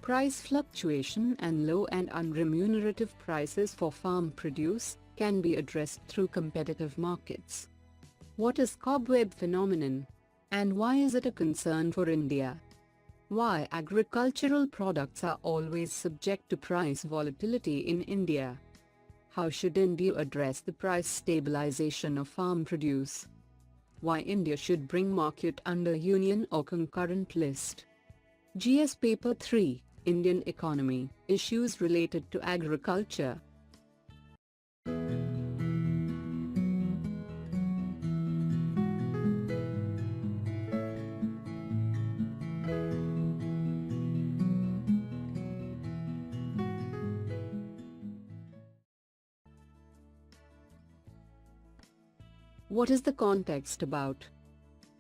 Price fluctuation and low and unremunerative prices for farm produce can be addressed through competitive markets. What is Cobweb phenomenon? And why is it a concern for India? Why agricultural products are always subject to price volatility in India? How should India address the price stabilisation of farm produce? Why India should bring market under union or concurrent list? GS Paper 3, Indian Economy, Issues related to agriculture. What is the context about?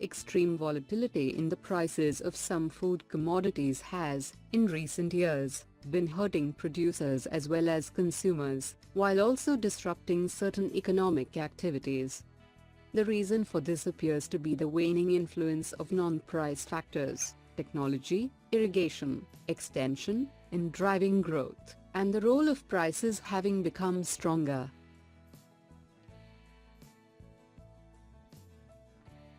Extreme volatility in the prices of some food commodities has, in recent years, been hurting producers as well as consumers, while also disrupting certain economic activities. The reason for this appears to be the waning influence of non-price factors, technology, irrigation, extension, in driving growth, and the role of prices having become stronger.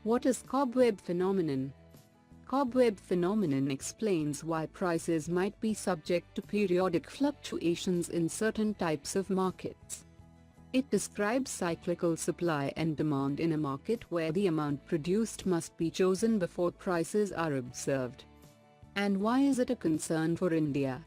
What is Cobweb phenomenon? Cobweb phenomenon explains why prices might be subject to periodic fluctuations in certain types of markets. It describes cyclical supply and demand in a market where the amount produced must be chosen before prices are observed. And why is it a concern for India?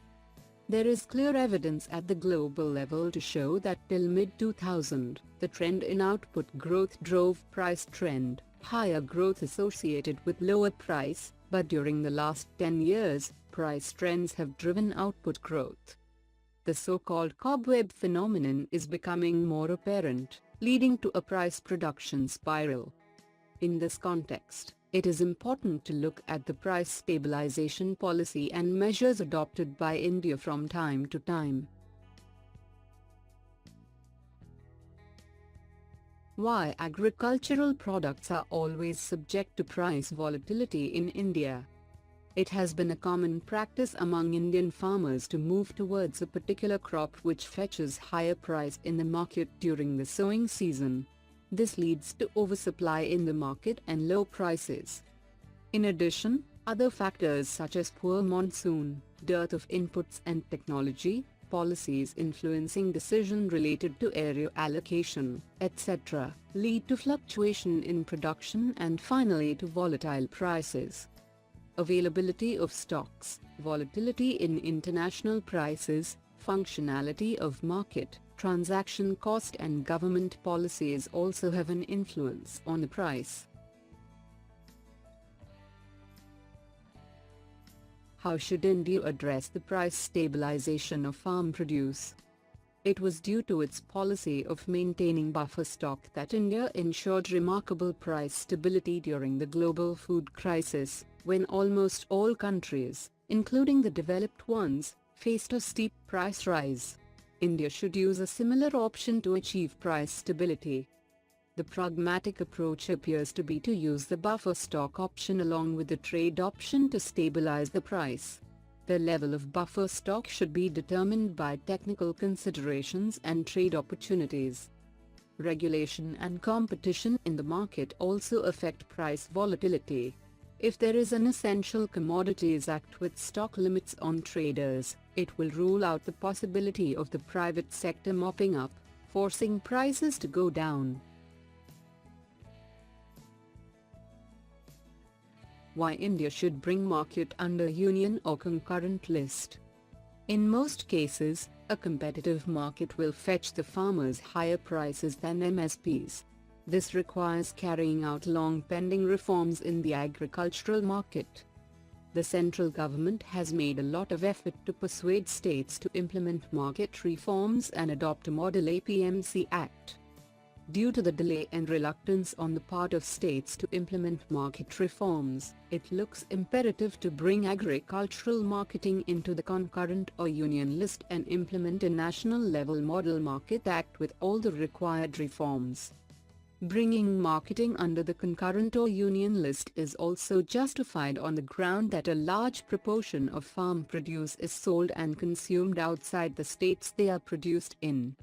There is clear evidence at the global level to show that till mid-2000, the trend in output growth drove price trend. Higher growth associated with lower price, but during the last 10 years, price trends have driven output growth. The so-called Cobweb phenomenon is becoming more apparent, leading to a price production spiral. In this context, it is important to look at the price stabilization policy and measures adopted by India from time to time. Why agricultural products are always subject to price volatility in India? It has been a common practice among Indian farmers to move towards a particular crop which fetches higher price in the market during the sowing season. This leads to oversupply in the market and low prices. In addition, other factors such as poor monsoon, dearth of inputs and technology, policies influencing decision related to area allocation, etc., lead to fluctuation in production and finally to volatile prices. Availability of stocks, volatility in international prices, functionality of market, transaction cost and government policies also have an influence on the price. How should India address the price stabilization of farm produce? It was due to its policy of maintaining buffer stock that India ensured remarkable price stability during the global food crisis, when almost all countries, including the developed ones, faced a steep price rise. India should use a similar option to achieve price stability. The pragmatic approach appears to be to use the buffer stock option along with the trade option to stabilize the price. The level of buffer stock should be determined by technical considerations and trade opportunities. Regulation and competition in the market also affect price volatility. If there is an Essential Commodities Act with stock limits on traders, it will rule out the possibility of the private sector mopping up, forcing prices to go down. Why India should bring market under union or concurrent list? In most cases, a competitive market will fetch the farmers higher prices than MSPs. This requires carrying out long-pending reforms in the agricultural market. The central government has made a lot of effort to persuade states to implement market reforms and adopt a Model APMC Act. Due to the delay and reluctance on the part of states to implement market reforms, it looks imperative to bring agricultural marketing into the concurrent or union list and implement a national-level Model Market Act with all the required reforms. Bringing marketing under the concurrent or union list is also justified on the ground that a large proportion of farm produce is sold and consumed outside the states they are produced in.